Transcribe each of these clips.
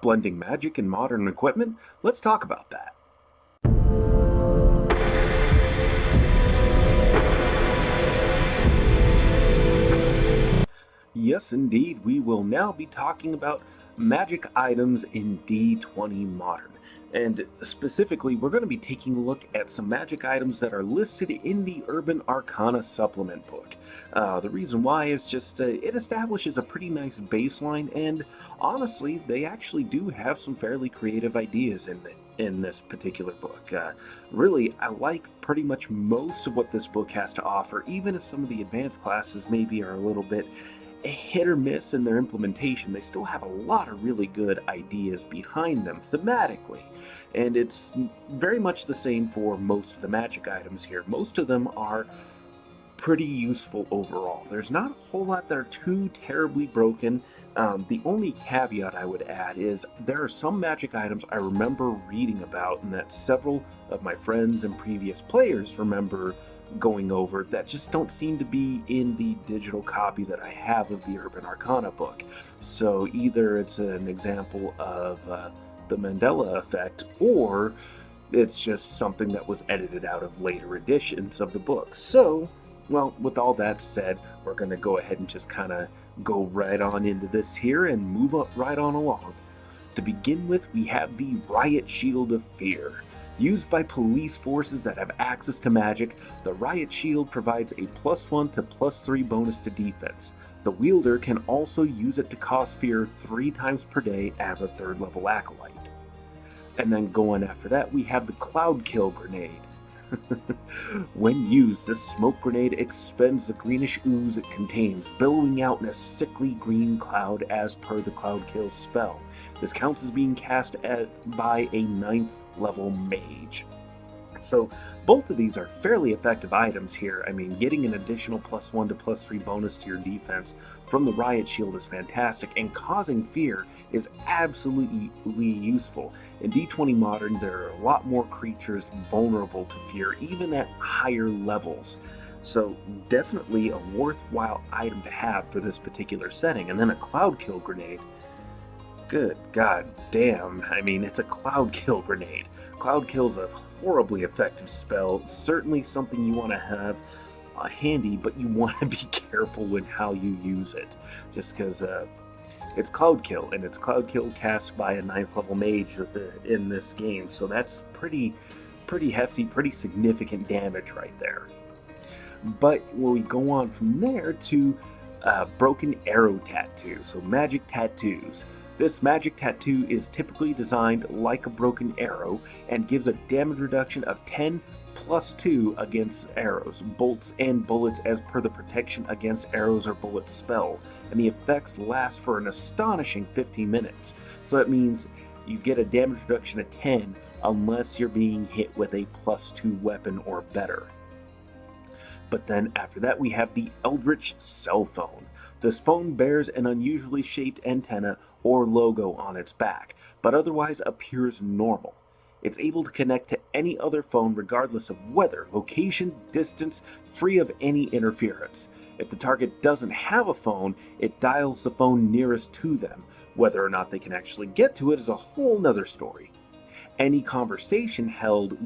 Blending magic and modern equipment? Let's talk about that. Yes, indeed, we will now be talking about magic items in D20 Modern. And specifically, we're going to be taking a look at some magic items that are listed in the Urban Arcana supplement book. The reason why is just it establishes a pretty nice baseline, and honestly, they actually do have some fairly creative ideas in this particular book. Really, I like pretty much most of what this book has to offer, even if some of the advanced classes maybe are a little bit hit or miss in their implementation. They still have a lot of really good ideas behind them thematically. And it's very much the same for most of the magic items here. Most of them are pretty useful overall. There's not a whole lot that are too terribly broken. The only caveat I would add is there are some magic items I remember reading about and that several of my friends and previous players remember going over that just don't seem to be in the digital copy that I have of the Urban Arcana book. So either it's an example of the Mandela effect, or it's just something that was edited out of later editions of the book. So, well, with all that said, we're going to go ahead and just kind of go right on into this here and move up right on along. To begin with, we have the Riot Shield of Fear. Used by police forces that have access to magic, the Riot Shield provides a +1 to +3 bonus to defense. The wielder can also use it to cause fear 3 times per day as a 3rd level acolyte. And then going after that, we have the Cloud Kill Grenade. When used, this smoke grenade expends the greenish ooze it contains, billowing out in a sickly green cloud as per the Cloud Kill spell. This counts as being cast by a 9th level mage. So both of these are fairly effective items here. I mean, getting an additional +1 to +3 bonus to your defense from the Riot Shield is fantastic, and causing fear is absolutely useful. In D20 Modern, there are a lot more creatures vulnerable to fear, even at higher levels. So definitely a worthwhile item to have for this particular setting. And then a Cloud Kill Grenade. Good god damn, I mean, it's a Cloud Kill Grenade. Cloud Kill's a horribly effective spell. It's certainly something you want to have handy, but you want to be careful in how you use it. Just because it's Cloud Kill, and it's Cloud Kill cast by a 9th level mage in this game, so that's pretty hefty, pretty significant damage right there. But when we go on from there to Broken Arrow Tattoo, so magic tattoos. This magic tattoo is typically designed like a broken arrow and gives a damage reduction of 10 +2 against arrows, bolts, and bullets as per the protection against arrows or bullets spell, and the effects last for an astonishing 15 minutes. So that means you get a damage reduction of 10 unless you're being hit with a +2 weapon or better. But then after that we have the Eldritch Cell Phone. This phone bears an unusually shaped antenna or logo on its back, but otherwise appears normal. It's able to connect to any other phone regardless of weather, location, distance, free of any interference. If the target doesn't have a phone, it dials the phone nearest to them. Whether or not they can actually get to it is a whole nother story. Any conversation held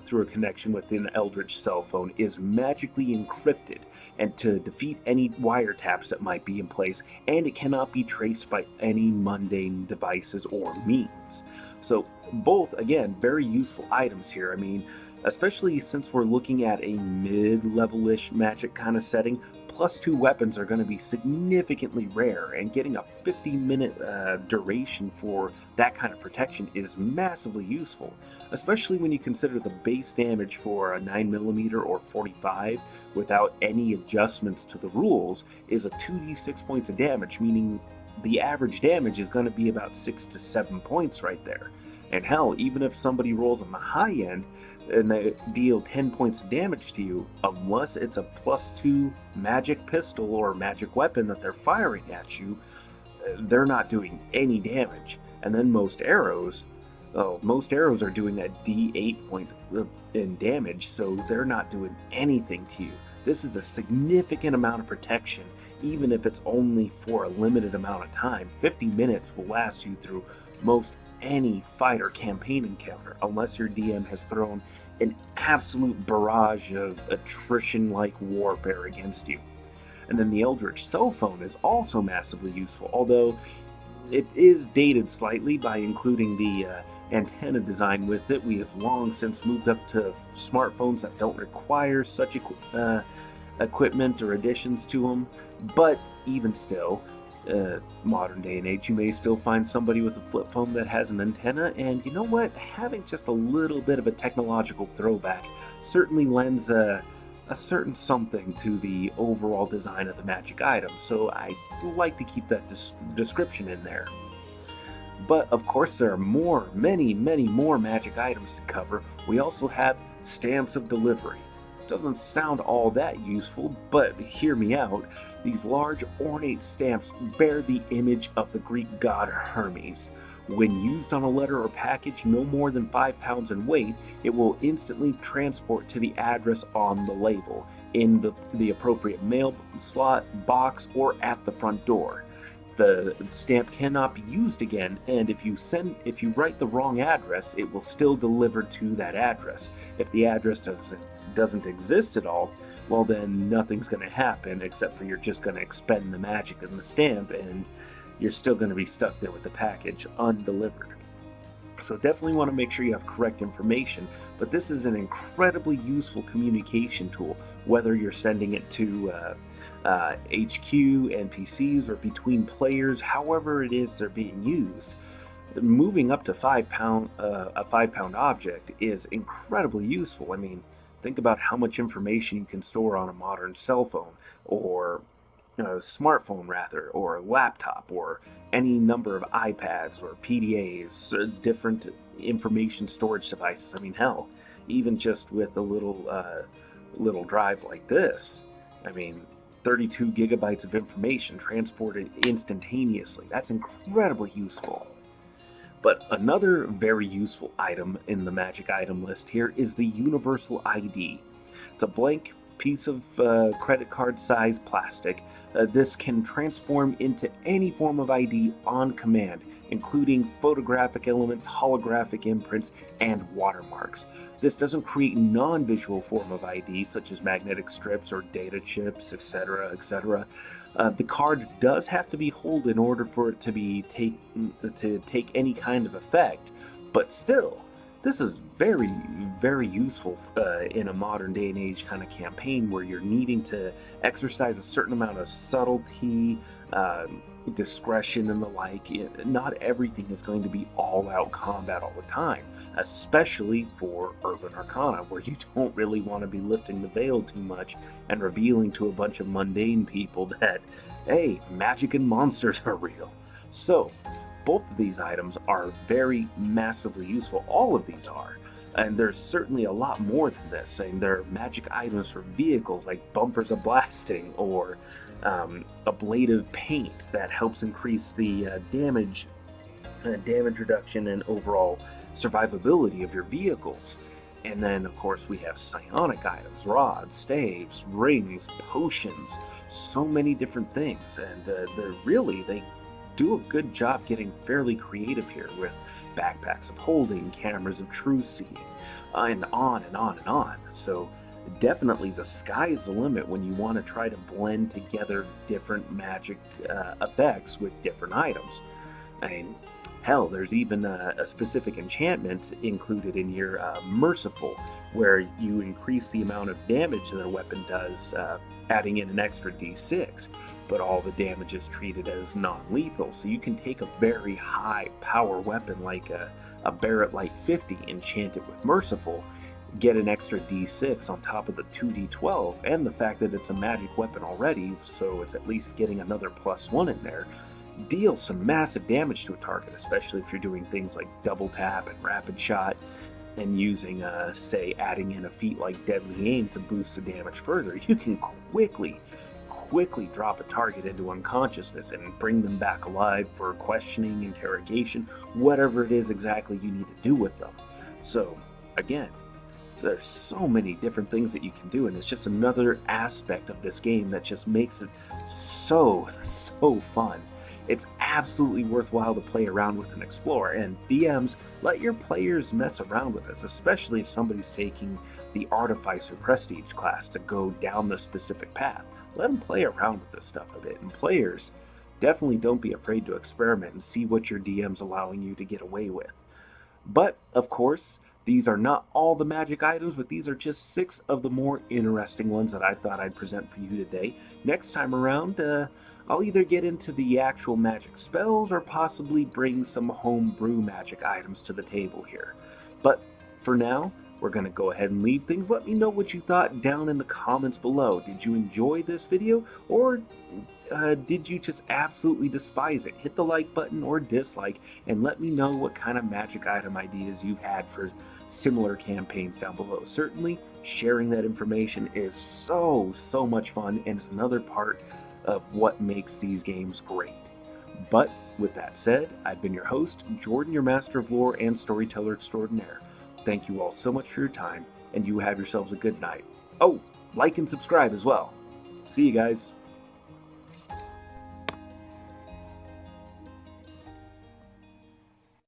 through a connection with an Eldritch Cell Phone is magically encrypted, and to defeat any wiretaps that might be in place, and it cannot be traced by any mundane devices or means. So both, again, very useful items here. I mean, especially since we're looking at a mid-level-ish magic kind of setting, +2 weapons are going to be significantly rare, and getting a 50-minute duration for that kind of protection is massively useful, especially when you consider the base damage for a 9mm or 45 without any adjustments to the rules is a 2d6 points of damage, meaning the average damage is going to be about 6 to 7 points right there. And hell, even if somebody rolls on the high end and they deal 10 points of damage to you, unless it's a +2 magic pistol or magic weapon that they're firing at you, they're not doing any damage. And then most arrows are doing a D8 point in damage, so they're not doing anything to you. This is a significant amount of protection, even if it's only for a limited amount of time. 50 minutes will last you through most any fight or campaign encounter, unless your DM has thrown an absolute barrage of attrition-like warfare against you. And then the Eldritch cell phone is also massively useful, although it is dated slightly by including the antenna design with it. We have long since moved up to smartphones that don't require such equipment or additions to them, but even still, modern day and age, you may still find somebody with a flip phone that has an antenna, and you know what? Having just a little bit of a technological throwback certainly lends a certain something to the overall design of the magic item, so I like to keep that description in there. But of course there are many more magic items to cover. We also have stamps of delivery. Doesn't sound all that useful, but hear me out. These large ornate stamps bear the image of the Greek god Hermes. When used on a letter or package no more than 5 pounds in weight, it will instantly transport to the address on the label, in the appropriate mail slot, box, or at the front door. The stamp cannot be used again, and if you write the wrong address, it will still deliver to that address. If the address doesn't exist at all, well then nothing's going to happen, except for you're just going to expend the magic in the stamp, and you're still going to be stuck there with the package undelivered. So definitely want to make sure you have correct information, but this is an incredibly useful communication tool, whether you're sending it to HQ, NPCs, or between players, however it is they're being used. Moving up to a 5-pound object is incredibly useful. I mean, think about how much information you can store on a modern cell phone, or a smartphone rather, or a laptop, or any number of iPads or PDAs, different information storage devices. I mean, hell, even just with a little drive like this, I mean, 32 gigabytes of information transported instantaneously. That's incredibly useful. But another very useful item in the magic item list here is the Universal ID. It's a blank piece of credit card size plastic. This can transform into any form of ID on command, including photographic elements, holographic imprints, and watermarks. This doesn't create non-visual form of ID, such as magnetic strips or data chips, etc., etc. The card does have to be held in order for it to take any kind of effect, but still, this is very, very useful in a modern day and age kind of campaign where you're needing to exercise a certain amount of subtlety, discretion, and the like. Not everything is going to be all-out combat all the time, especially for Urban Arcana, where you don't really want to be lifting the veil too much and revealing to a bunch of mundane people that, hey, magic and monsters are real. So, both of these items are very massively useful. All of these are. And there's certainly a lot more than this. And there are magic items for vehicles like bumpers of blasting, or ablative paint that helps increase the damage reduction and overall survivability of your vehicles. And then, of course, we have psionic items, rods, staves, rings, potions, so many different things. And they do a good job getting fairly creative here with backpacks of holding, cameras of true seeing, and on and on and on. So definitely the sky's the limit when you want to try to blend together different magic effects with different items. I mean, hell, there's even a specific enchantment included in your Merciful, where you increase the amount of damage that a weapon does, adding in an extra d6, but all the damage is treated as non-lethal, so you can take a very high power weapon like a Barrett Light 50, enchant it with Merciful, get an extra d6 on top of the 2d12, and the fact that it's a magic weapon already, so it's at least getting another +1 in there, deals some massive damage to a target, especially if you're doing things like double tap and rapid shot, and using, say, adding in a feat like Deadly Aim to boost the damage further. You can quickly drop a target into unconsciousness and bring them back alive for questioning, interrogation, whatever it is exactly you need to do with them. So, again, So there's so many different things that you can do, and it's just another aspect of this game that just makes it so fun. It's absolutely worthwhile to play around with and explore, and DMs, let your players mess around with this, especially if somebody's taking the Artificer Prestige class to go down the specific path. Let them play around with this stuff a bit, and players, definitely don't be afraid to experiment and see what your DM's allowing you to get away with. But, of course, these are not all the magic items, but these are just 6 of the more interesting ones that I thought I'd present for you today. Next time around, I'll either get into the actual magic spells or possibly bring some homebrew magic items to the table here. But for now, we're going to go ahead and leave things. Let me know what you thought down in the comments below. Did you enjoy this video, or did you just absolutely despise it? Hit the like button or dislike, and let me know what kind of magic item ideas you've had for similar campaigns down below. Certainly, sharing that information is so much fun, and it's another part of what makes these games great. But with that said, I've been your host, Jordan, your master of lore and storyteller extraordinaire. Thank you all so much for your time, and you have yourselves a good night. Oh, like and subscribe as well. See you guys.